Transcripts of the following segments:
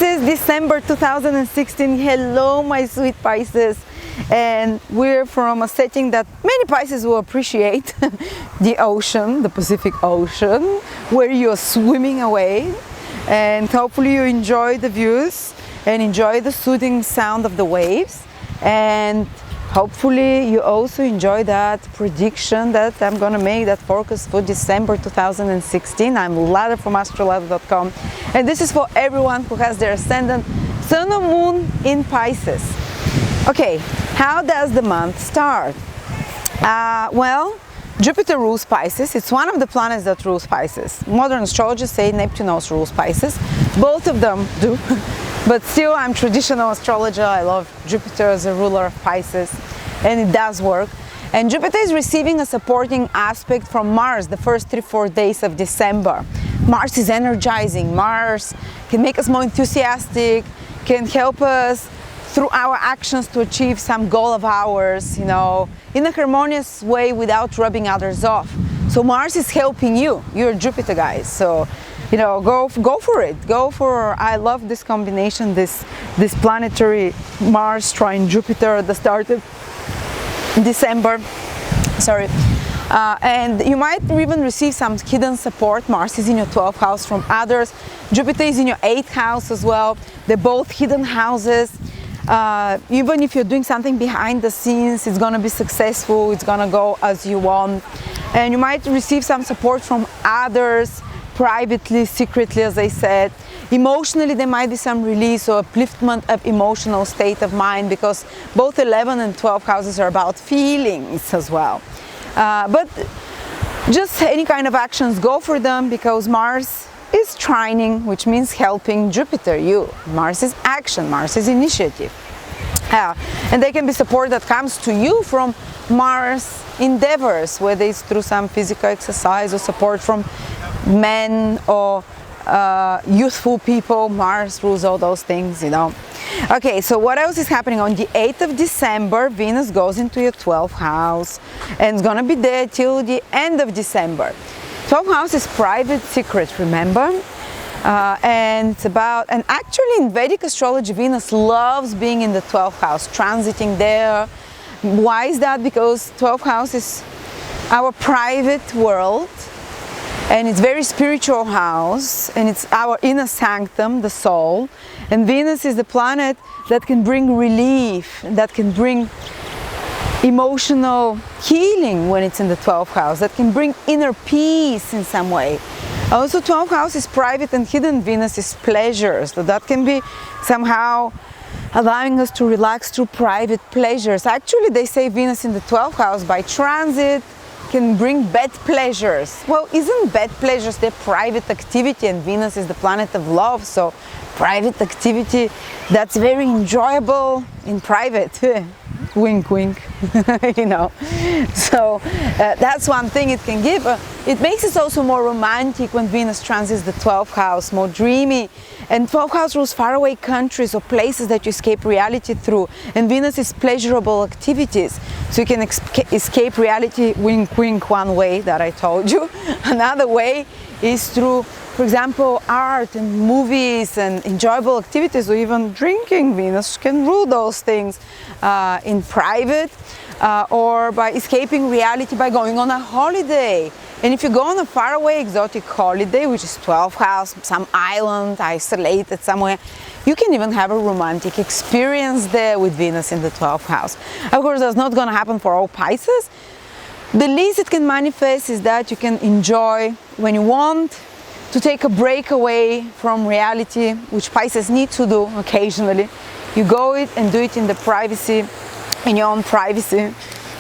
Pisces, December 2016. Hello, my sweet Pisces. And we're from a setting that many Pisces will appreciate, the ocean, the Pacific Ocean, where you're swimming away. And hopefully you enjoy the views and enjoy the soothing sound of the waves. And hopefully you also enjoy that prediction that I'm going to make, that forecast for December 2016. I'm Ladder from astrolada.com, and this is for everyone who has their ascendant, sun or moon in Pisces. Okay, how does the month start? Well, Jupiter rules Pisces. It's one of the planets that rules Pisces. Modern astrologers say Neptune also rules Pisces. Both of them do. But still, I'm traditional astrologer. I love Jupiter as a ruler of Pisces, and it does work. And Jupiter is receiving a supporting aspect from Mars the first 3-4 days of December. Mars is energizing. Mars can make us more enthusiastic, can help us through our actions to achieve some goal of ours, you know, in a harmonious way without rubbing others off. So Mars is helping you. You're Jupiter, guys. So, you know, go for it. I love this combination, this planetary Mars trine Jupiter at the start of December. Sorry. And you might even receive some hidden support. Mars is in your 12th house from others. Jupiter is in your 8th house as well. They're both hidden houses. Even if you're doing something behind the scenes, it's going to be successful. It's going to go as you want. And you might receive some support from others, privately, secretly, as I said. Emotionally, there might be some release or upliftment of emotional state of mind, because both 11 and 12 houses are about feelings as well. But just any kind of actions, go for them, because Mars is trining, which means helping Jupiter, you. Mars is action, Mars is initiative. And there can be support that comes to you from Mars endeavors, whether it's through some physical exercise or support from men or youthful people. Mars rules all those things, you know. Okay, so what else is happening? On the 8th of December, Venus goes into your 12th house and it's gonna be there till the end of December. 12th house is private secret, remember? And actually in Vedic astrology, Venus loves being in the 12th house, transiting there. Why is that? Because 12th house is our private world, and it's very spiritual house, and it's our inner sanctum, the soul. And Venus is the planet that can bring relief, that can bring emotional healing when it's in the 12th house, that can bring inner peace in some way. Also, 12th house is private and hidden. Venus is pleasures, so that can be somehow allowing us to relax through private pleasures. Actually, they say Venus in the 12th house by transit can bring bad pleasures. Well, isn't bad pleasures their private activity? And Venus is the planet of love, so private activity that's very enjoyable in private. Wink, wink, you know. So that's one thing it can give. It makes it also more romantic when Venus transits the 12th house, more dreamy. And 12th house rules faraway countries or places that you escape reality through. And Venus is pleasurable activities. So you can escape reality, wink, wink, one way that I told you. Another way is through, for example, art and movies and enjoyable activities, or even drinking. Venus can rule those things in private, or by escaping reality by going on a holiday. And if you go on a faraway exotic holiday, which is 12th house, some island, isolated somewhere, you can even have a romantic experience there with Venus in the 12th house. Of course, that's not going to happen for all Pisces. The least it can manifest is that you can enjoy when you want to take a break away from reality, which Pisces need to do occasionally. You go it and do it in the privacy, in your own privacy.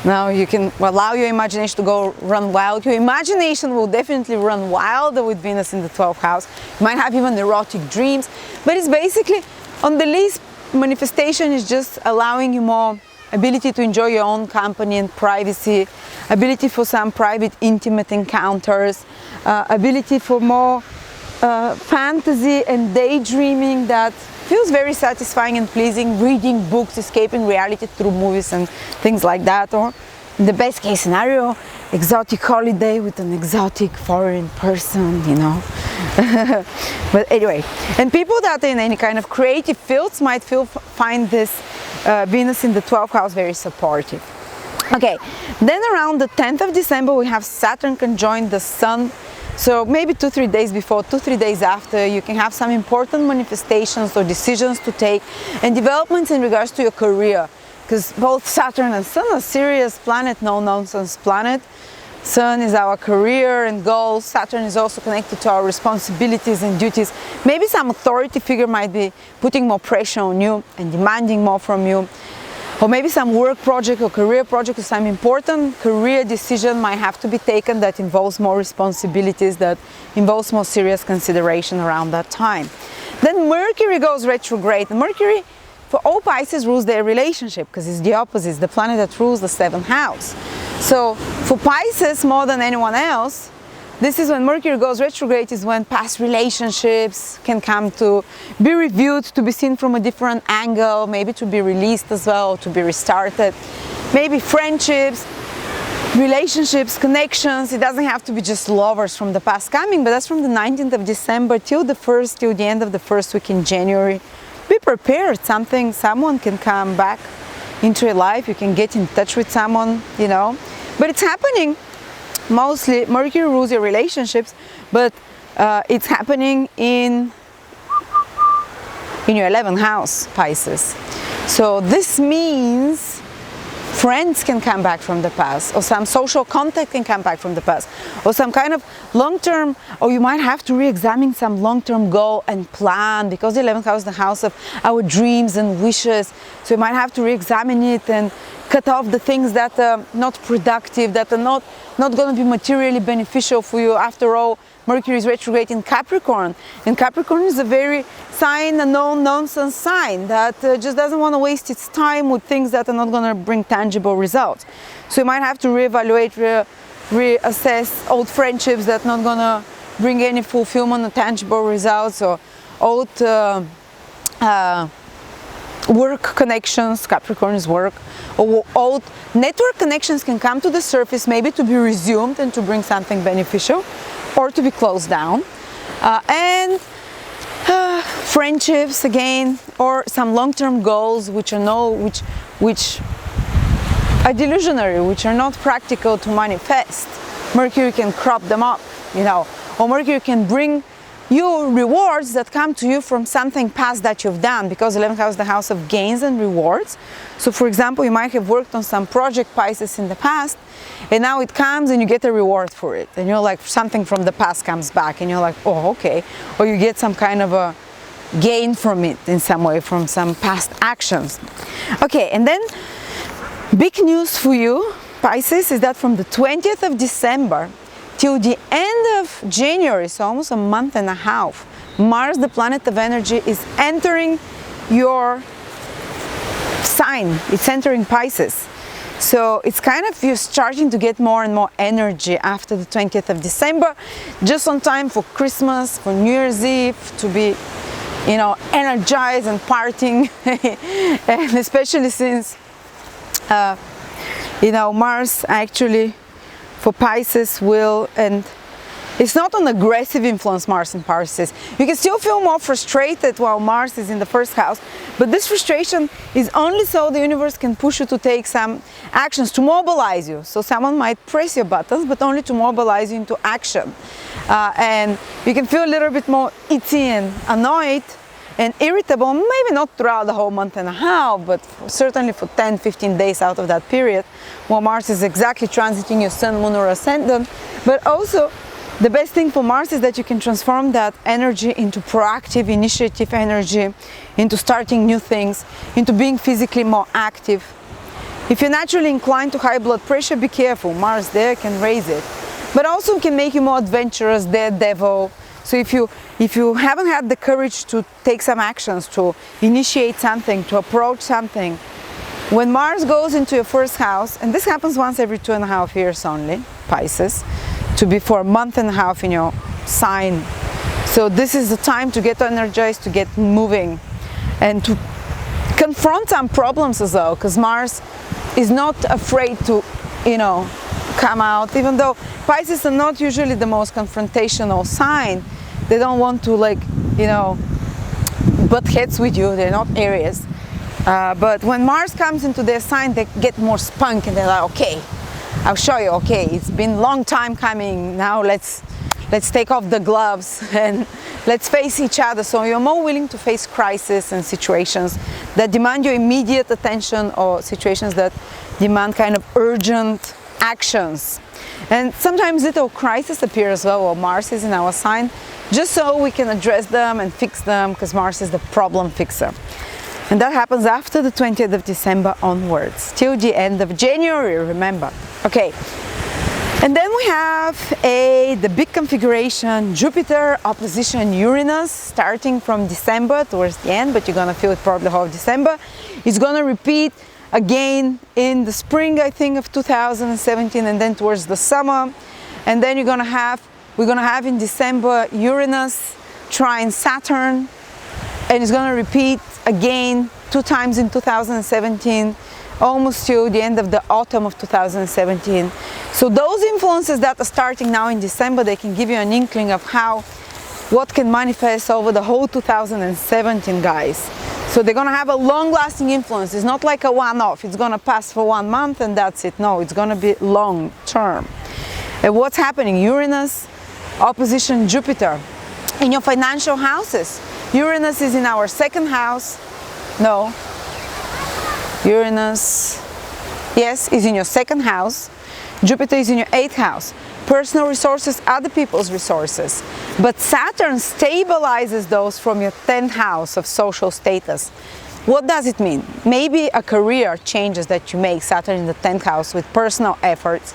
Now you can allow your imagination to go run wild. Your imagination will definitely run wilder with Venus in the 12th house. You might have even erotic dreams, but it's basically, on the least, manifestation is just allowing you more ability to enjoy your own company and privacy, ability for some private intimate encounters, ability for more fantasy and daydreaming that feels very satisfying and pleasing, reading books, escaping reality through movies and things like that. Or in the best case scenario, exotic holiday with an exotic foreign person, you know. But anyway, and people that are in any kind of creative fields might find this Venus in the 12th house very supportive. Okay, then around the 10th of December we have Saturn conjoin the Sun. So maybe 2-3 days before, 2-3 days after, you can have some important manifestations or decisions to take and developments in regards to your career. Because both Saturn and Sun are serious planet, no nonsense planet. Sun is our career and goals. Saturn is also connected to our responsibilities and duties. Maybe some authority figure might be putting more pressure on you and demanding more from you. Or maybe some work project or career project or some important career decision might have to be taken that involves more responsibilities, that involves more serious consideration around that time. Then Mercury goes retrograde. Mercury, for all Pisces, rules their relationship because it's the opposite, it's the planet that rules the 7th house. So for Pisces, more than anyone else, this is when Mercury goes retrograde, is when past relationships can come to be reviewed, to be seen from a different angle, maybe to be released as well, to be restarted. Maybe friendships, relationships, connections. It doesn't have to be just lovers from the past coming, but that's from the 19th of December till the end of the first week in January. Be prepared, someone can come back into your life, you can get in touch with someone, you know, but it's happening. Mostly Mercury rules your relationships, but it's happening in your 11th house, Pisces. So this means friends can come back from the past, or some social contact can come back from the past, or some kind of long-term, or you might have to re-examine some long-term goal and plan, because the 11th house is the house of our dreams and wishes. So you might have to re-examine it and cut off the things that are not productive, that are not going to be materially beneficial for you. After all, Mercury is retrograde in Capricorn, and Capricorn is a very sign, a no-nonsense sign that just doesn't want to waste its time with things that are not going to bring tangible results. So you might have to reevaluate, reassess old friendships that are not going to bring any fulfillment or tangible results, or old work connections. Capricorn is work, or old network connections can come to the surface, maybe to be resumed and to bring something beneficial, or to be closed down. And friendships again, or some long-term goals which are which are delusionary, which are not practical to manifest. Mercury can crop them up, you know, or Mercury can bring you rewards that come to you from something past that you've done, because 11th house is the house of gains and rewards. So for example, you might have worked on some project, Pisces, in the past, and now it comes and you get a reward for it, and you're like, something from the past comes back and you're like, oh, okay, or you get some kind of a gain from it in some way, from some past actions. Okay, and then big news for you, Pisces, is that from the 20th of December till the end of January, so almost a month and a half, Mars, the planet of energy, is entering your sign. It's entering Pisces. So it's kind of, you're starting to get more and more energy after the 20th of December, just on time for Christmas, for New Year's Eve, to be, you know, energized and partying. And especially since, you know, Mars actually for Pisces will, and it's not an aggressive influence, Mars in Pisces. You can still feel more frustrated while Mars is in the first house, but this frustration is only so the universe can push you to take some actions, to mobilize you. So someone might press your buttons, but only to mobilize you into action. And you can feel a little bit more itchy and annoyed and irritable, maybe not throughout the whole month and a half, but certainly for 10-15 days out of that period, while Mars is exactly transiting your Sun, Moon, or Ascendant. But also, the best thing for Mars is that you can transform that energy into proactive initiative energy, into starting new things, into being physically more active. If you're naturally inclined to high blood pressure, be careful. Mars there can raise it. But also can make you more adventurous, daredevil. So if you haven't had the courage to take some actions, to initiate something, to approach something, when Mars goes into your first house, and this happens once every 2.5 years only, Pisces, to be for a month and a half in your sign. So this is the time to get energized, to get moving, and to confront some problems as well, because Mars is not afraid to, you know, come out, even though Pisces are not usually the most confrontational sign. They don't want to, like, you know, butt heads with you. They're not Aries. But when Mars comes into their sign, they get more spunk, and they're like, okay, I'll show you. Okay, it's been a long time coming. Now let's take off the gloves and let's face each other. So you're more willing to face crises and situations that demand your immediate attention, or situations that demand kind of urgent actions. And sometimes little crises appear as well, while Mars is in our sign, just so we can address them and fix them, because Mars is the problem fixer. And that happens after the 20th of December onwards, till the end of January, remember. Okay. And then we have the big configuration, Jupiter opposition Uranus, starting from December towards the end, but you're going to feel it probably the whole of December. It's going to repeat again in the spring, I think, of 2017, and then towards the summer. And then we're going to have in December Uranus trine Saturn, and it's going to repeat again 2 times in 2017, almost till the end of the autumn of 2017. So those influences that are starting now in December, they can give you an inkling of what can manifest over the whole 2017, guys. So they're going to have a long-lasting influence. It's not like a one-off. It's going to pass for 1 month and that's it. No, it's going to be long-term. And what's happening? Uranus opposition Jupiter in your financial houses. Uranus is in our 2nd house. No. Uranus, yes, is in your 2nd house. Jupiter is in your 8th house. Personal resources, other people's resources. But Saturn stabilizes those from your 10th house of social status. What does it mean? Maybe a career changes that you make, Saturn in the 10th house, with personal efforts,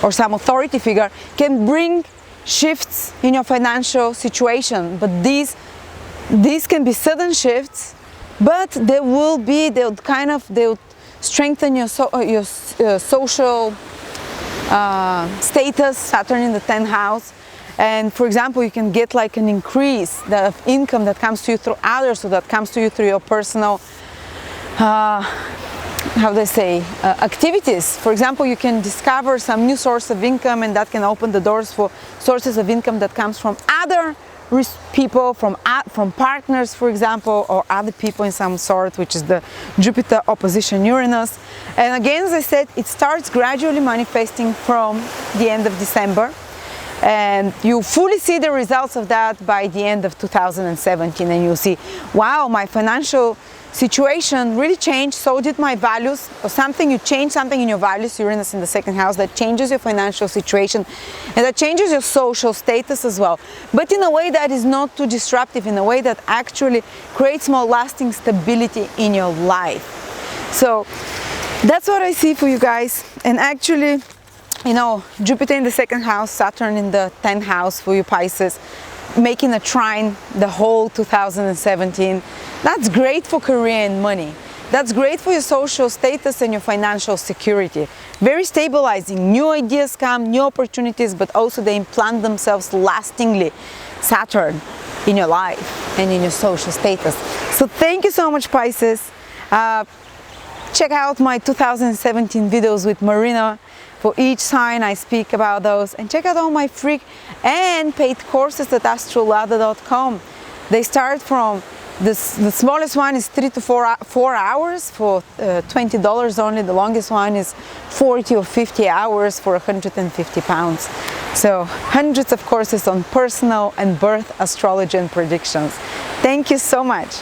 or some authority figure can bring shifts in your financial situation. But these can be sudden shifts, but they'll strengthen your social status, Saturn in the 10th house. And for example, you can get like an increase of income that comes to you through others, or that comes to you through your personal activities. For example, you can discover some new source of income, and that can open the doors for sources of income that comes from other people, from partners, for example, or other people in some sort, which is the Jupiter opposition Uranus. And again, as I said, it starts gradually manifesting from the end of December, and you fully see the results of that by the end of 2017, and you'll see, wow, my financial situation really changed, so did my values, or something. You change something in your values, Uranus in the 2nd house, that changes your financial situation, and that changes your social status as well, but in a way that is not too disruptive, in a way that actually creates more lasting stability in your life. So that's what I see for you guys. And actually, you know, Jupiter in the 2nd house, Saturn in the 10th house for you Pisces, making a trine the whole 2017. That's great for career and money. That's great for your social status and your financial security. Very stabilizing. New ideas come, new opportunities, but also they implant themselves lastingly, Saturn, in your life and in your social status. So thank you so much, Pisces. Check out my 2017 videos with Marina. For each sign I speak about those, and check out all my free and paid courses at astrolada.com. They start from the smallest one is 3 to 4 hours for $20 only. The longest one is 40 or 50 hours for £150. So hundreds of courses on personal and birth astrology and predictions. Thank you so much.